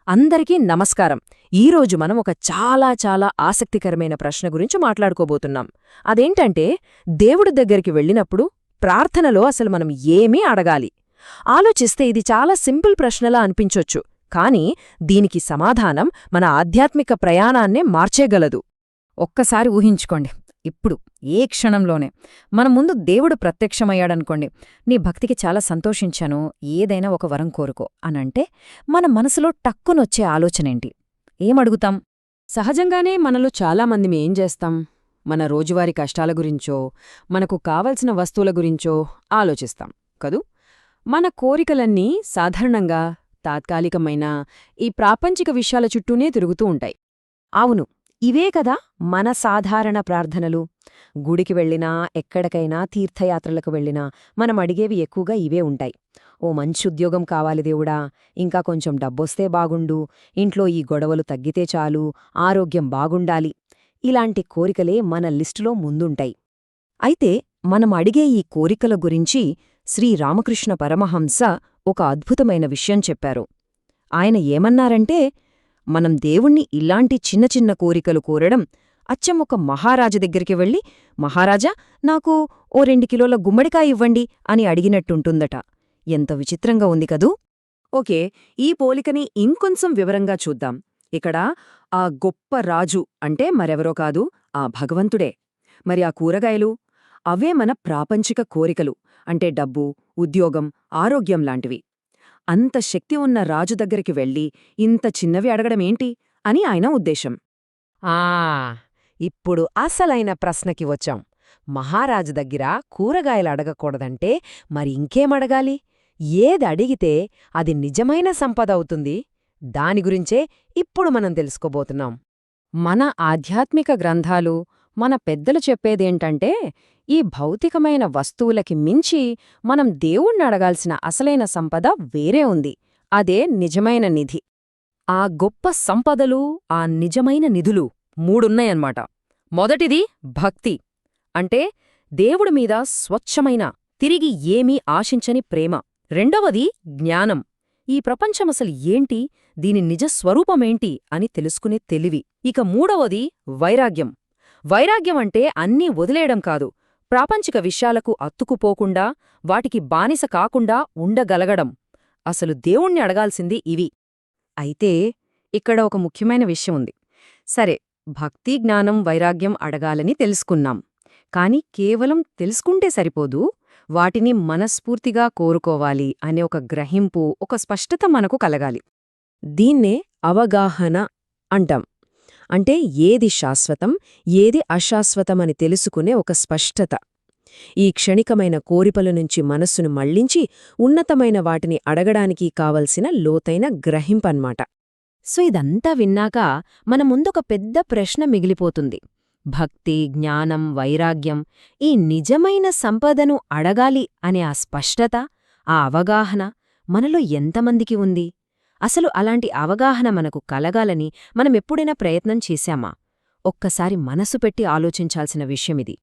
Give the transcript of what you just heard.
అందరికీ నమస్కారం. ఈరోజు మనం ఒక చాలా ఆసక్తికరమైన ప్రశ్న గురించి మాట్లాడుకోబోతున్నాం. అదేంటంటే, దేవుడి దగ్గరికి వెళ్ళినప్పుడు ప్రార్థనలో అసలు మనం ఏమీ అడగాలి? ఆలోచిస్తే ఇది చాలా సింపుల్ ప్రశ్నలా అనిపించొచ్చు, కానీ దీనికి సమాధానం మన ఆధ్యాత్మిక ప్రయాణాన్నే మార్చేగలదు. ఒక్కసారి ఊహించుకోండి, ఇప్పుడు ఏ క్షణంలోనే మన ముందు దేవుడు ప్రత్యక్షమయ్యాడనుకోండి, నీ భక్తికి చాలా సంతోషించాను, ఏదైనా ఒక వరం కోరుకో అనంటే మన మనసులో టక్కునొచ్చే ఆలోచనేంటి? ఏమడుగుతాం? సహజంగానే మనలో చాలామంది ఏం చేస్తాం? మన రోజువారీ కష్టాల గురించో, మనకు కావలసిన వస్తువుల గురించో ఆలోచిస్తాం కదూ? మన కోరికలన్నీ సాధారణంగా తాత్కాలికమైన ఈ ప్రాపంచిక విషయాల చుట్టూనే తిరుగుతూ ఉంటాయి. అవును, ఇవే కదా మన సాధారణ ప్రార్థనలు. గుడికి వెళ్ళినా, ఎక్కడికైనా తీర్థయాత్రలకు వెళ్ళినా మనం అడిగేవి ఎక్కువగా ఇవే ఉంటాయి. ఓ మంచి ఉద్యోగం కావాలి దేవుడా, ఇంకా కొంచెం డబ్బొస్తే బాగుండు, ఇంట్లో ఈ గొడవలు తగ్గితే చాలు, ఆరోగ్యం బాగుండాలి. ఇలాంటి కోరికలే మన లిస్టులో ముందుంటాయి. అయితే మనం అడిగే ఈ కోరికల గురించి శ్రీరామకృష్ణ పరమహంస ఒక అద్భుతమైన విషయం చెప్పారు. ఆయన ఏమన్నారంటే, మనం దేవుణ్ణి ఇలాంటి చిన్న చిన్న కోరికలు కోరడం అచ్చం ఒక మహారాజు దగ్గరికి వెళ్ళి, మహారాజా, నాకు ఓ 2 కిలోల గుమ్మడికాయ ఇవ్వండి అని అడిగినట్టుంటుందట. ఎంత విచిత్రంగా ఉంది కదూ? ఓకే, ఈ పోలికని ఇంకొంచెం వివరంగా చూద్దాం. ఇక్కడ ఆ గొప్ప రాజు అంటే మరెవరో కాదు, ఆ భగవంతుడే. మరి ఆ కూరగాయలు? అవే మన ప్రాపంచిక కోరికలు, అంటే డబ్బు, ఉద్యోగం, ఆరోగ్యం లాంటివి. అంత శక్తి ఉన్న రాజు దగ్గరికి వెళ్ళి ఇంత చిన్నవి అడగడమేంటి అని ఆయన ఉద్దేశం. ఇప్పుడు అసలైన ప్రశ్నకి వచ్చాం. మహారాజు దగ్గర కూరగాయలు అడగకూడదంటే మరి ఇంకేమడగాలి? ఏదడిగితే అది నిజమైన సంపద అవుతుంది? దాని గురించే ఇప్పుడు మనం తెలుసుకోబోతున్నాం. మన ఆధ్యాత్మిక గ్రంథాలు, మన పెద్దలు చెప్పేదేంటంటే, ఈ భౌతికమైన వస్తువులకి మించి మనం దేవుణ్ణి అడగాల్సిన అసలైన సంపద వేరే ఉంది. అదే నిజమైన నిధి. ఆ గొప్ప సంపదలు, ఆ నిజమైన నిధులు 3 ఉన్నాయన్నమాట. మొదటిది భక్తి, అంటే దేవుడి మీద స్వచ్ఛమైన, తిరిగి ఏమీ ఆశించని ప్రేమ. రెండవది జ్ఞానం, ఈ ప్రపంచమసలు ఏంటి, దీని నిజస్వరూపమేంటి అని తెలుసుకునే తెలివి. ఇక మూడవది వైరాగ్యం. వైరాగ్యం అంటే అన్నీ వదిలేయడం కాదు, ప్రాపంచిక విషయాలకు అత్తుకుపోకుండా, వాటికి బానిస కాకుండా ఉండగలగడం. అసలు దేవుణ్ణి అడగాల్సింది ఇవి. అయితే ఇక్కడ ఒక ముఖ్యమైన విషయం ఉంది. సరే, భక్తి, జ్ఞానం, వైరాగ్యం అడగాలని తెలుసుకున్నాం. కాని కేవలం తెలుసుకుంటే సరిపోదు, వాటిని మనస్ఫూర్తిగా కోరుకోవాలి అనే ఒక గ్రహింపు, ఒక స్పష్టత మనకు కలగాలి. దీన్నే అవగాహన అంటాం. అంటే ఏది శాశ్వతం, ఏది అశాశ్వతమని తెలుసుకునే ఒక స్పష్టత. ఈ క్షణికమైన కోరికల నుంచి మనస్సును మళ్లించి ఉన్నతమైన వాటిని అడగడానికి కావలసిన లోతైన గ్రహింపన్మాట. సో ఇదంతా విన్నాక మన ముందొక పెద్ద ప్రశ్న మిగిలిపోతుంది. భక్తి, జ్ఞానం, వైరాగ్యం, ఈ నిజమైన సంపదను అడగాలి అనే ఆ స్పష్టత, ఆ అవగాహన మనలో ఎంతమందికి ఉంది? అసలు అలాంటి అవగాహన మనకు కలగాలని మనమెప్పుడైనా ప్రయత్నం చేశామా? ఒక్కసారి మనసు పెట్టి ఆలోచించాల్సిన విషయమిది.